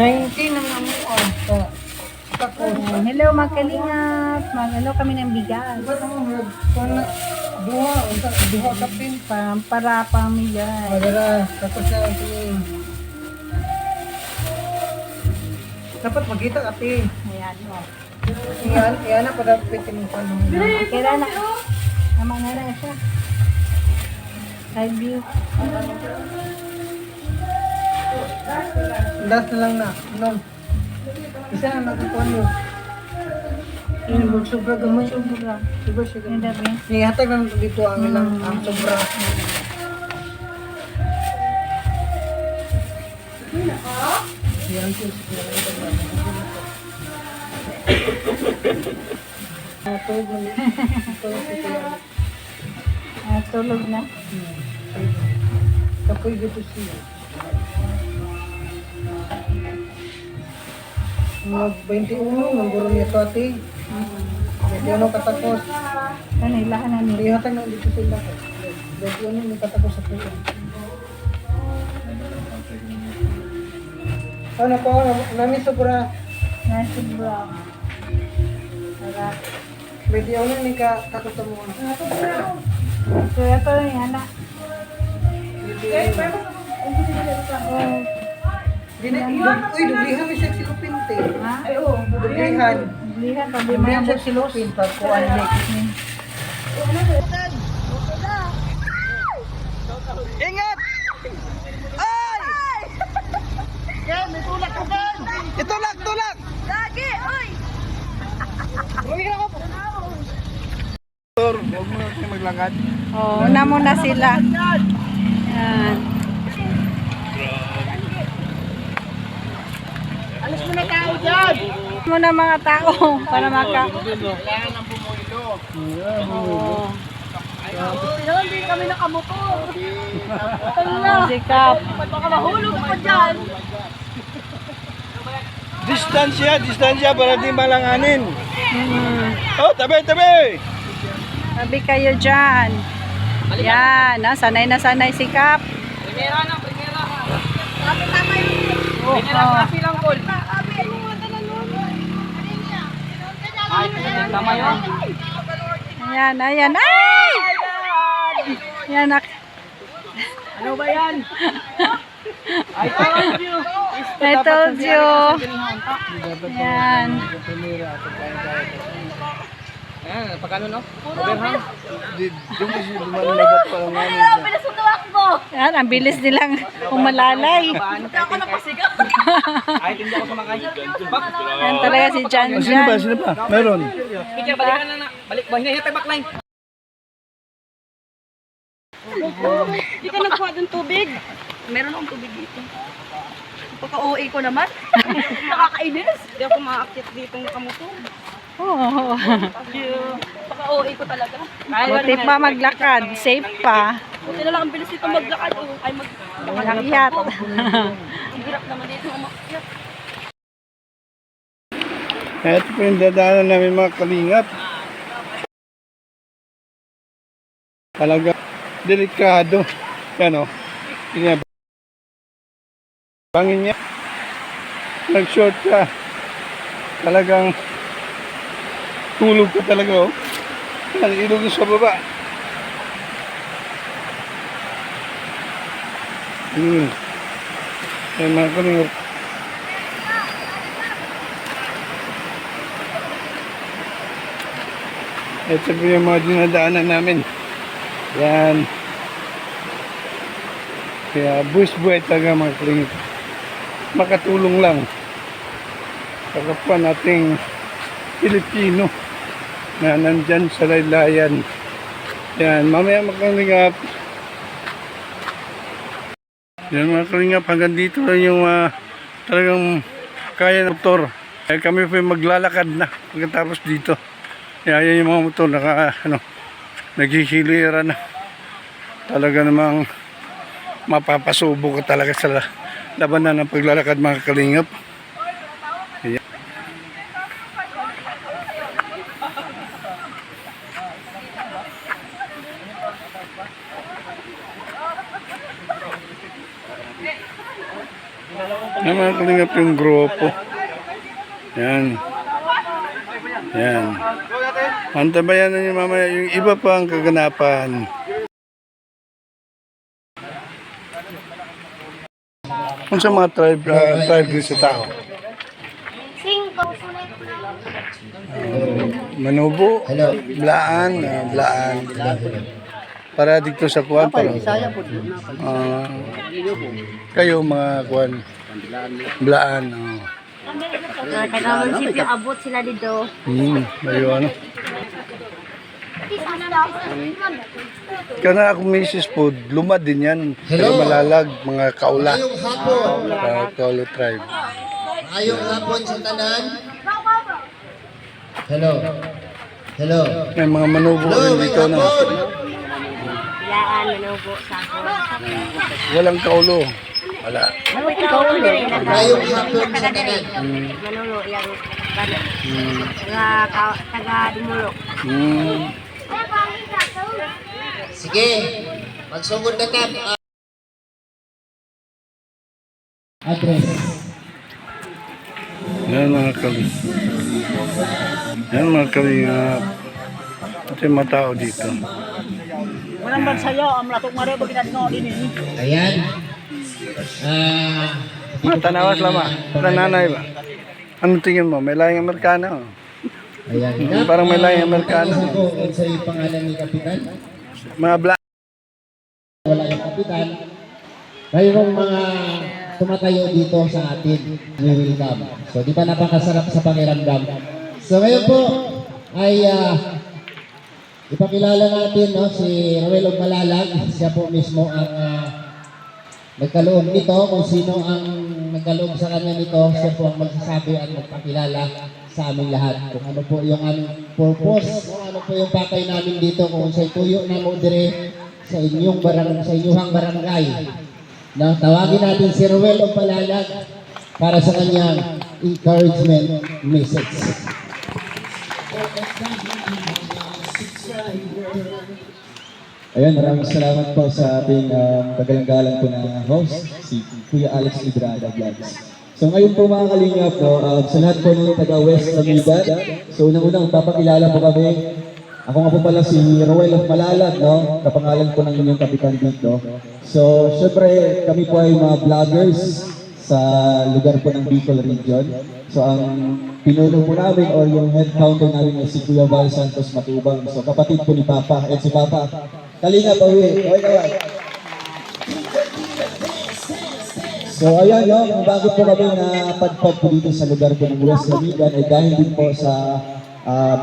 19 naman mo. Hello mga kalingap. Mag-ano kami ng bigas. Duha kapin. Para pamilya. Magara, tapos na ito. Dapat magkita kapin. Ayan o. Iyan na para pwede mo pa naman. Okay na na. Tama na na siya. Side view. Last na lang na. No. Isa na nagkukuha mo. Sobra gamay. Sobra. Sobra siya Yung gamay. dami. Ihatag lang dito ang ilang sobra. Yan po. Tulog na. Kapoy dito siya. Mag 21, naguro niya ito ate. 21 katapos. Ano, ilahan na nila. Ihatag na dito sila. 21 may katapos sa tuwa. Ano po, nami sobra. Sobra. Sarap. 21 may katapos mo. So, ito yan na. Uy, dublihan may sexy kupinte. Ha? Ay, oo, dublihan. Lihan, pabili mo Dublihan yung sexy kupinte. Pagkuhan next. Ingat! Ay! Ken, may tulak ko, Ken! Itulak, tulak! Lagi, oy! Bumili ako po. Huwag mo natin maglakad. Oh, una muna sila. Yan. Alas mo na tao dyan! Muna mga tao para maka... Kailangan ng pumulo. Oh, Hindi kami nakamotor. sikap. Baka mahulog pa dyan. Distansya para di malanganin. Oh, tabi! Sabi kayo dyan. Yan, sanay na sanay sikap. Primera na, primera. Oh, Silang call. Ay, tama yun. ayan, ayan. Ay! Yan, Ano ba yan? I told you. I told you. Yan. Ayan, pagkano no? Overhang. Dumalabot pa lang namin siya. Pinasutuwak mo. Yan, ang bilis nilang umalalay. Hindi ako napasigaw. Ay, hindi ako sumakay. Yan talaga si Jan Jan. Sino ba? Meron. Teacher, balikan na na. Balik, hinahintay backline. Hindi ka nagkuha ng tubig. Meron akong tubig dito. Pagka-OA ko naman. Nakakainis. Hindi ako maaakit dito ng nakamotor. Oh. Pagka-OA ko talaga. Buti pa maglakad, safe pa. Buti na lang ang bilis dito maglakad. Ay, Maghiyat. Ang hirap naman dito umakyat. Ito po yung dadaanan namin mga kalingap. Talaga delikado. Yan o. Bangin niya. Nag-short ka. Talagang tulog ka talaga o. Yan, ilog sa baba. Yan mga kalingap. Ito po yung mga dinadaanan namin. Yan. Kaya buhay talaga mga kalingap. Makatulong lang sa kapwa nating Pilipino na nandyan sa laylayan. Yan, mamaya mga kalingap. Yan mga kalingap, hanggang dito lang yung talagang kaya ng motor. Kaya kami po yung maglalakad na pagkatapos dito. Yan yung mga motor naghihilira na. Talaga namang mapapasubo ka talaga sa labanan ng paglalakad mga kalingap. Ayan. Yan mga kalingap yung grupo. Yan. Yan. Antabayan na niyo mamaya yung iba pang kaganapan. Kung sa mga tribe din sa tao. Manubo, Blaan, para dito sa kuwan para. Kayo mga kuwan, Blaan. Taga-munisipyo, abot sila dito. Bayo ano. Kana ako misis po, lumad din yan. Pero malalag, mga kaula. Kaula tribe. Ayong hapon sa tanan. Hello. Hello. May mga manubo rin dito na. Bilaan, manubo, sako. Walang kaulo. Wala. Ayong hapon sa tanan. Manulo, yung taga-dimulok. Sige. Magsugod na tab. Address. Yan mga kalingap. Yan mga kalingap. Ito yung mga tao dito. Walang bagsayo, ang latok mare pag ginagawa din eh. Ayan. Tanawas lama. Nanay ba? Ano tingin mo? May layang Amerikano. Ayan. Parang may layang Amerikano. Kung sa pangalan ni Kapitan. Mga black. Wala yung Kapitan. Mayroong mga tumatayo dito sa atin. We welcome. So, di ba napakasarap sa pakiramdam? So, ngayon po ay ipakilala natin si Ruel Malalag. Siya po mismo ang nagkaloob nito. Kung sino ang nagkaloob sa kanya nito, siya po ang magsasabi at magpakilala sa aming lahat. Kung ano po yung aming purpose, kung ano po yung pakay namin dito, kung sa'y tuyo na mo dire sa inyong barangay. Na tawagin natin si Ruel Malalag para sa kanyang encouragement message. Ayan, maraming salamat po sa ating kagalang-galang po na host, si Kuya Alex Ibrada Vlogs. So ngayon po mga kalingap po, sa lahat po ng taga-West Amiga, so unang-unang papakilala po kami. Ako nga po pala si Ruel Malalag, no? Kapangalan po ng inyong kapitan dito. So syempre kami po ay mga vloggers sa lugar po ng Bicol Region. So ang pinuno po namin or yung head counter namin ay si Kuya Val Santos Matubang. So kapatid po ni Papa. At si Papa, Kalinga Pawi. Okay. So ayan no, bago po kami na padpad po dito sa lugar po ng West Lamigan ay dahil din po sa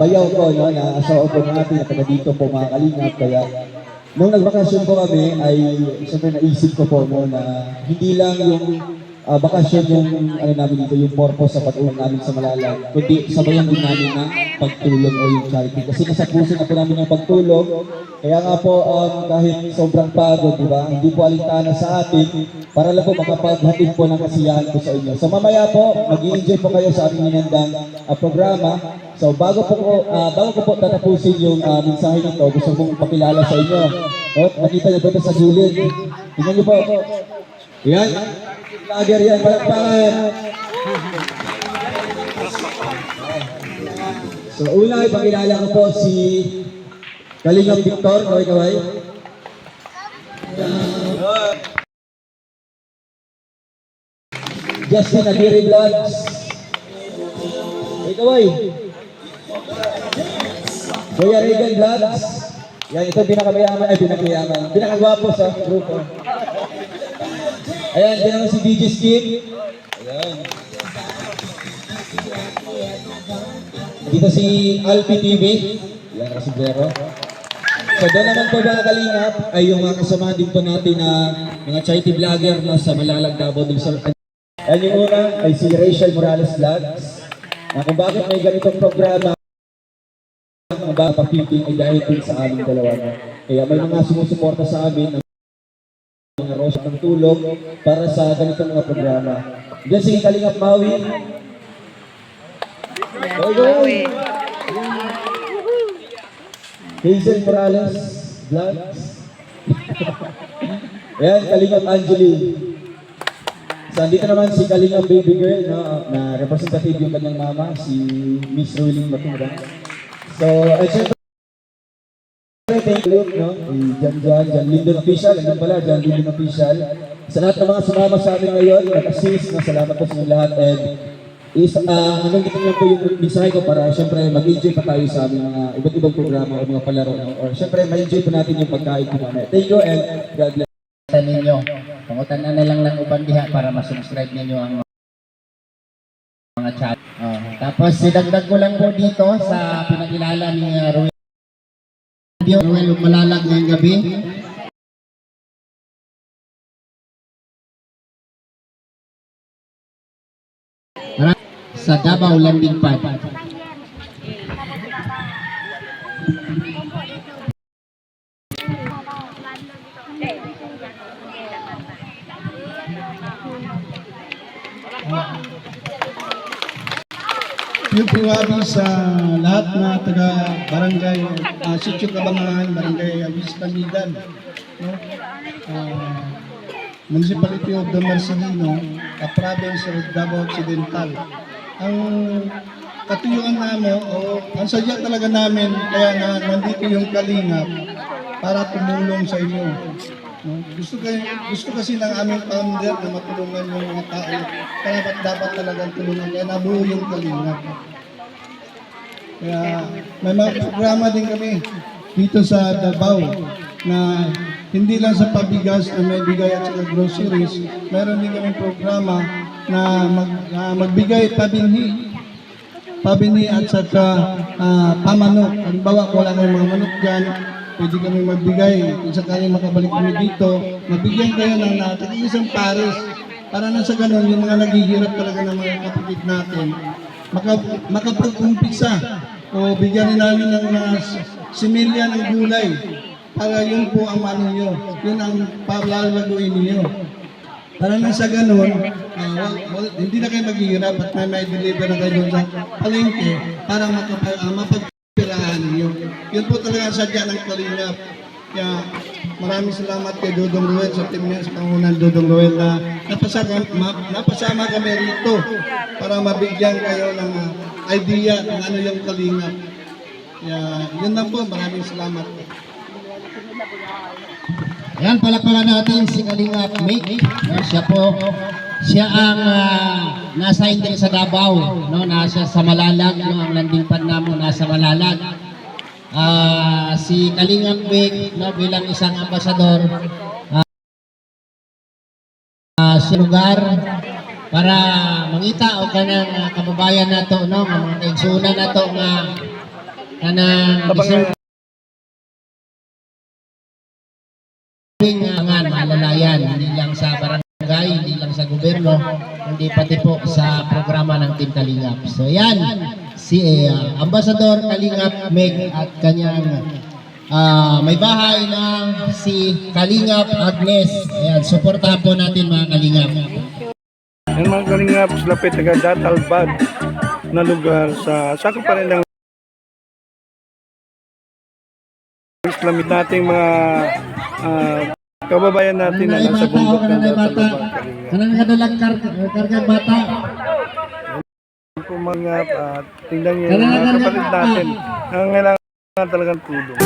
bayaw ko no, na asawa po natin na taga dito po mga kalingap. Kaya nung nagbakasyon po kami ay siyempre naisip ko po no, na hindi lang yung bakasyon yung ano namin dito, yung purpose sa pag-uwi namin sa Malalag, kundi sabayan din namin ng pagtulong o yung charity. Kasi nasa puso na po namin ng pagtulong. Kaya nga po kahit sobrang pagod, di ba? Hindi po alintana sa atin para lang po makapaghatid po ng kasiyahan po sa inyo. So mamaya po, mag-i-enjoy po kayo sa ating hinandang programa. So bago ko po tatapusin yung mensahe nito, gusto kong pakilala sa inyo. Nakita niyo po ito sa gilid. Tingnan niyo po. Yan. Vlogger yan, palakpakan. So una, ipakilala ko po si Kalingap Victor, kaway-kaway. Justin Aguirre Vlogs. Kaway. Kuya Regan Vlogs. Yan, ito pinakamayaman, pinakagwapo sa grupo. Ayan, din naman si DJ Skip. Ayan. Dito si Alpi TV. Ayan, Rasibrero. So doon naman po mga kalingap ay yung mga kasama din po natin na mga charity vlogger na sa Malalag Davao del Sur. Ayan yung una ay si Rachel Morales Vlogs. Kung bakit may ganitong programa, ang mga pa-15 ay dahil din sa aming dalawa. Kaya may mga sumusuporta sa amin mga rosas ng tulong para sa ganitong mga programa. Diyan si Kalingap Maui. Maui. Hazel Morales Vlogs. Ayan, Kalingap Angeli. So, andito naman si Kalinga Baby Girl, no, na representative yung kanyang mama, si Miss Ruling Matura. So, syempre, thank you, no, John Lyndon Official, andun pala, John Lyndon Official. Sa lahat ng mga sumama sa amin ngayon, nag-assist, no, salamat po sa inyong lahat. And hanggang dito lang po yung mensahe ko para syempre mag-enjoy pa tayo sa aming mga iba't ibang programa o mga palaro. No? Or syempre, ma-enjoy pa natin yung pagkain ko mamaya. Thank you and God bless. Ninyo. Pangutan na lang ng uban diha para masubscribe ninyo ang mga chat. Tapos sidagdag ko lang po dito sa pinakilala ni Ruel Malalag ngayong gabi. Sa Davao Landing Pad. Yung pinawabi sa lahat na taga barangay Sitio Kabangahan, barangay Avis Pangidan, no? Municipality of the Marcelino, province of Davao Occidental. Ang katuyuan namin o ang sadya talaga namin kaya nga nandito yung Kalingap para tumulong sa inyo. No? Gusto kasi ng aming founder na matulungan yung mga tao. Kaya dapat talagang tulungan. Kaya nabuo yung Kalingap. Kaya may mga programa din kami dito sa Davao na hindi lang sa pabigas na may bigay at saka groceries, meron din kami programa na magbigay pabinhi at saka pamanok. Halimbawa, kung wala kayong mga manok dyan, pwede kami magbigay. Kung sakaling makabalik kami dito, magbigyan kayo ng natin isang pares. Para na sa ganun, yung mga naghihirap talaga ng mga kapatid natin, makapag-umpisa o bigyan namin ng mga similya ng gulay. Para yun po ang ano nyo, yun ang palalaguin niyo. Para na sa ganun, hindi na kayo maghihirap at may deliver na kayo sa palengke para mapagpirahan niyo. Yun po talaga ang sadya ng Kalingap. Kaya maraming salamat kay Dodong Ruel sa team niya, sa pangunan Dodong Ruel na napasama kami rito para mabigyan kayo ng idea kung ano yung Kalingap. Kaya yun lang po, maraming salamat. Yan, palakpakan natin si Kalingap Mick. Siya ang nasa din sa Davao, no? Nasa sa Malalag, no? Ang landing pad namin nasa Malalag. Si Kalingap Mick, no, bilang isang ambasador sa lugar para mangita o kanang kababayan nato, no, nga mga kaigsunan nato nga kanang mga malalayan, hindi lang sa barangay, hindi lang sa gobyerno, hindi pati po sa programa ng Team Kalingap. So yan, si Ambassador Kalingap Meg at kanyang may bahay na si Kalingap Agnes. Ayan, suportahan po natin mga Kalingap. Yung mga Kalingap, lapit taga Datalbad na lugar sa sakop pa rin ng Islamit nating mga kababayan natin na nasa bundok ng Datalbad. Kanang kadalag karga bata. Pumangap at tingnan niyo yung mga kapatid natin ang kailangan talagang tulong.